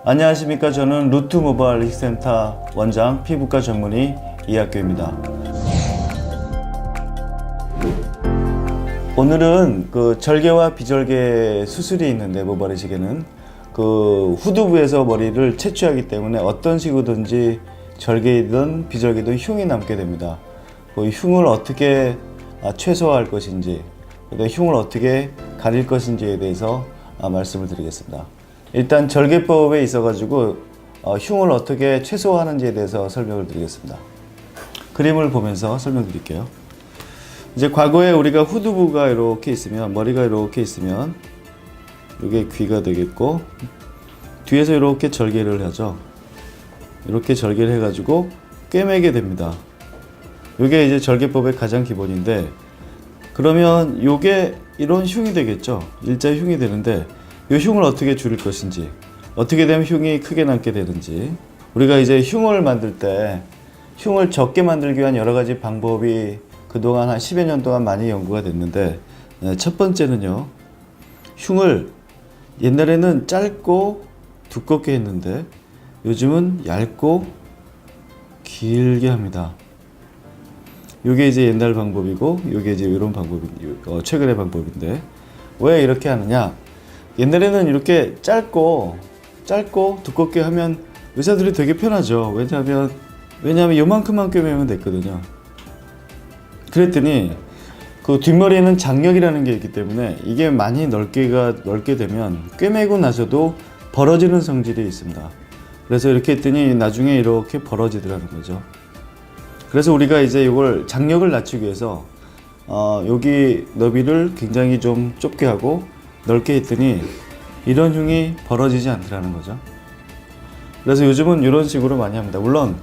안녕하십니까. 저는 루트 모바일 힐센터 원장 피부과 전문의 이학규입니다. 오늘은 그 절개와 비절개 수술이 있는데, 모발의 시계는 그 후두 부에서 머리를 채취하기 때문에 어떤 식으로든지 절개이든 비절개든 흉이 남게 됩니다. 그 흉을 어떻게 최소화할 것인지, 그다음에 흉을 어떻게 가릴 것인지에 대해서 말씀을 드리겠습니다. 일단 절개법에 있어가지고 흉을 어떻게 최소화하는지에 대해서 설명을 드리겠습니다. 그림을 보면서 설명드릴게요. 이제 과거에 우리가 후두부가 이렇게 있으면, 머리가 이렇게 있으면 이게 귀가 되겠고, 뒤에서 이렇게 절개를 하죠. 이렇게 절개를 해가지고 꿰매게 됩니다. 이게 이제 절개법의 가장 기본인데, 그러면 이게 이런 흉이 되겠죠. 일자 흉이 되는데, 이 흉을 어떻게 줄일 것인지, 어떻게 되면 흉이 크게 남게 되는지, 우리가 이제 흉을 만들 때 흉을 적게 만들기 위한 여러 가지 방법이 그동안 한 10여 년 동안 많이 연구가 됐는데, 첫 번째는요, 흉을 옛날에는 짧고 두껍게 했는데 요즘은 얇고 길게 합니다. 이게 이제 옛날 방법이고, 이게 이제 이런 방법이 최근의 방법인데, 왜 이렇게 하느냐? 옛날에는 이렇게 짧고 두껍게 하면 의사들이 되게 편하죠. 왜냐하면 요만큼만 꿰매면 됐거든요. 그랬더니 그 뒷머리에는 장력이라는 게 있기 때문에 이게 많이 넓게 되면 꿰매고 나서도 벌어지는 성질이 있습니다. 그래서 이렇게 했더니 나중에 이렇게 벌어지더라는 거죠. 그래서 우리가 이제 이걸 장력을 낮추기 위해서 여기 너비를 굉장히 좀 좁게 하고 넓게 했더니 이런 흉이 벌어지지 않더라는 거죠. 그래서 요즘은 이런 식으로 많이 합니다. 물론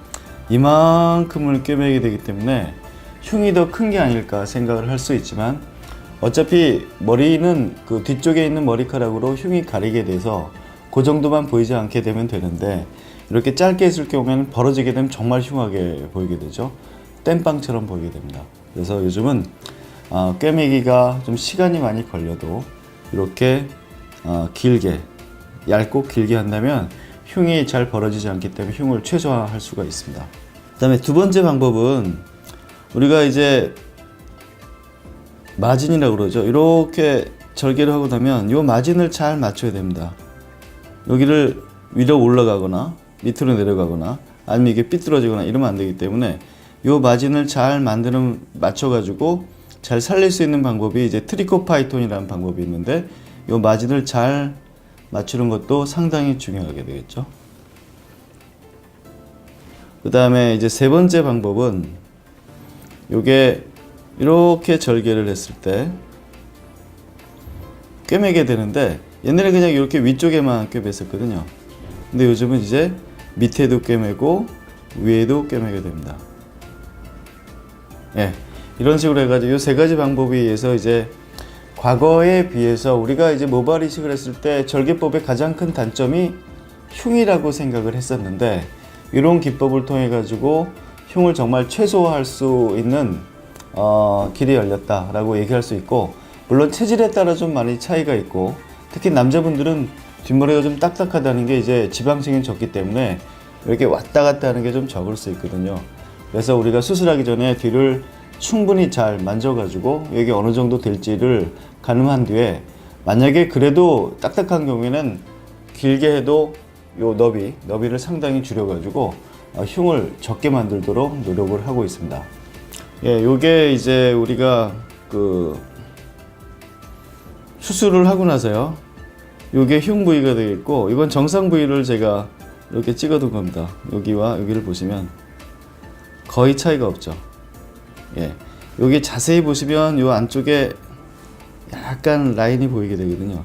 이만큼을 꿰매게 되기 때문에 흉이 더 큰 게 아닐까 생각을 할 수 있지만, 어차피 머리는 그 뒤쪽에 있는 머리카락으로 흉이 가리게 돼서 그 정도만 보이지 않게 되면 되는데, 이렇게 짧게 했을 경우에는 벌어지게 되면 정말 흉하게 보이게 되죠. 땜빵처럼 보이게 됩니다. 그래서 요즘은 꿰매기가 좀 시간이 많이 걸려도 이렇게 길게, 얇고 길게 한다면 흉이 잘 벌어지지 않기 때문에 흉을 최소화할 수가 있습니다. 그 다음에 두 번째 방법은, 우리가 이제 마진이라고 그러죠. 이렇게 절개를 하고 나면 이 마진을 잘 맞춰야 됩니다. 여기를 위로 올라가거나 밑으로 내려가거나 아니면 이게 삐뚤어지거나 이러면 안 되기 때문에 이 마진을 잘 맞춰가지고 잘 살릴 수 있는 방법이 이제 트리코파이톤이라는 방법이 있는데, 이 마진을 잘 맞추는 것도 상당히 중요하게 되겠죠. 그 다음에 이제 세 번째 방법은, 요게 이렇게 절개를 했을 때 꿰매게 되는데, 옛날에 그냥 이렇게 위쪽에만 꿰맸었거든요. 근데 요즘은 이제 밑에도 꿰매고 위에도 꿰매게 됩니다. 예, 이런 식으로 해가지고 이 세 가지 방법에 의해서 이제 과거에 비해서 우리가 이제 모발 이식을 했을 때 절개법의 가장 큰 단점이 흉이라고 생각을 했었는데, 이런 기법을 통해 가지고 흉을 정말 최소화할 수 있는 길이 열렸다라고 얘기할 수 있고, 물론 체질에 따라 좀 많이 차이가 있고, 특히 남자분들은 뒷머리가 좀 딱딱하다는 게 이제 지방층이 적기 때문에 이렇게 왔다 갔다 하는 게 좀 적을 수 있거든요. 그래서 우리가 수술하기 전에 뒤를 충분히 잘 만져가지고 이게 어느 정도 될지를 가늠한 뒤에, 만약에 그래도 딱딱한 경우에는 길게 해도 요 너비를 상당히 줄여가지고 흉을 적게 만들도록 노력을 하고 있습니다. 예, 요게 이제 우리가 그 수술을 하고 나서요, 요게 흉 부위가 되겠고, 이건 정상 부위를 제가 이렇게 찍어둔 겁니다. 여기와 여기를 보시면 거의 차이가 없죠. 예, 여기 자세히 보시면 요 안쪽에 약간 라인이 보이게 되거든요.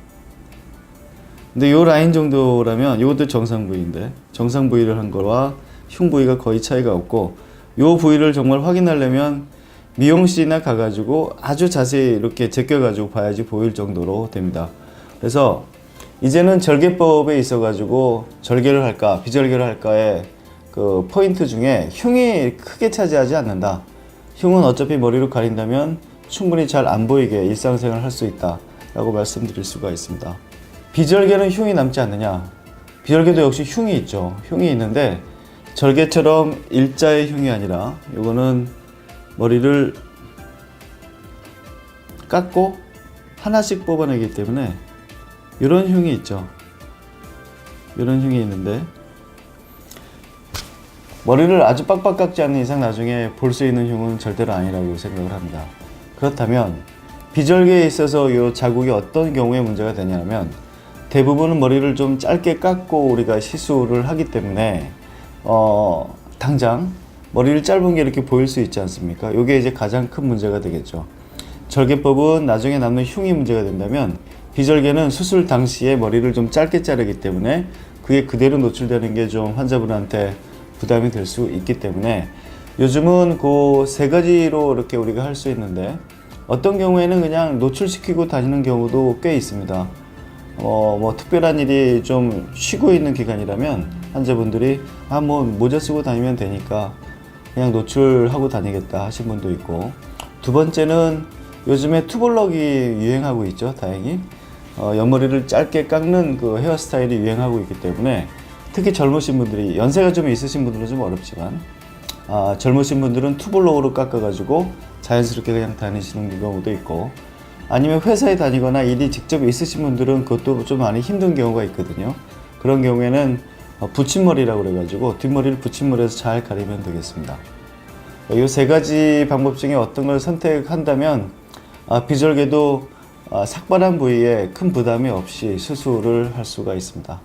근데 요 라인 정도라면 이것도 정상 부위인데, 정상 부위를 한 거와 흉 부위가 거의 차이가 없고, 요 부위를 정말 확인하려면 미용실이나 가가지고 아주 자세히 이렇게 제껴가지고 봐야지 보일 정도로 됩니다. 그래서 이제는 절개법에 있어가지고 절개를 할까 비절개를 할까의 그 포인트 중에 흉이 크게 차지하지 않는다. 흉은 어차피 머리로 가린다면 충분히 잘 안 보이게 일상생활을 할 수 있다. 라고 말씀드릴 수가 있습니다. 비절개는 흉이 남지 않느냐? 비절개도 역시 흉이 있죠. 흉이 있는데 절개처럼 일자의 흉이 아니라 요거는 머리를 깎고 하나씩 뽑아내기 때문에 이런 흉이 있죠. 이런 흉이 있는데 머리를 아주 빡빡 깎지 않는 이상 나중에 볼 수 있는 흉은 절대로 아니라고 생각을 합니다. 그렇다면 비절개에 있어서 이 자국이 어떤 경우에 문제가 되냐면 대부분은 머리를 좀 짧게 깎고 우리가 시술을 하기 때문에 당장 머리를 짧은 게 이렇게 보일 수 있지 않습니까? 이게 이제 가장 큰 문제가 되겠죠. 절개법은 나중에 남는 흉이 문제가 된다면 비절개는 수술 당시에 머리를 좀 짧게 자르기 때문에 그게 그대로 노출되는 게 좀 환자분한테 부담이 될 수 있기 때문에 요즘은 그 세 가지로 이렇게 우리가 할 수 있는데 어떤 경우에는 그냥 노출시키고 다니는 경우도 꽤 있습니다. 뭐 특별한 일이 좀 쉬고 있는 기간이라면 환자분들이 뭐 모자 쓰고 다니면 되니까 그냥 노출하고 다니겠다 하신 분도 있고, 두 번째는 요즘에 투블럭이 유행하고 있죠. 다행히 옆머리를 짧게 깎는 그 헤어스타일이 유행하고 있기 때문에 특히 젊으신 분들이, 연세가 좀 있으신 분들은 좀 어렵지만 젊으신 분들은 투블럭으로 깎아가지고 자연스럽게 그냥 다니시는 경우도 있고, 아니면 회사에 다니거나 일이 직접 있으신 분들은 그것도 좀 많이 힘든 경우가 있거든요. 그런 경우에는 붙임머리라고 그래가지고 뒷머리를 붙임머리에서 잘 가리면 되겠습니다. 이 세 가지 방법 중에 어떤 걸 선택한다면 비절개도 삭발한 부위에 큰 부담이 없이 수술을 할 수가 있습니다.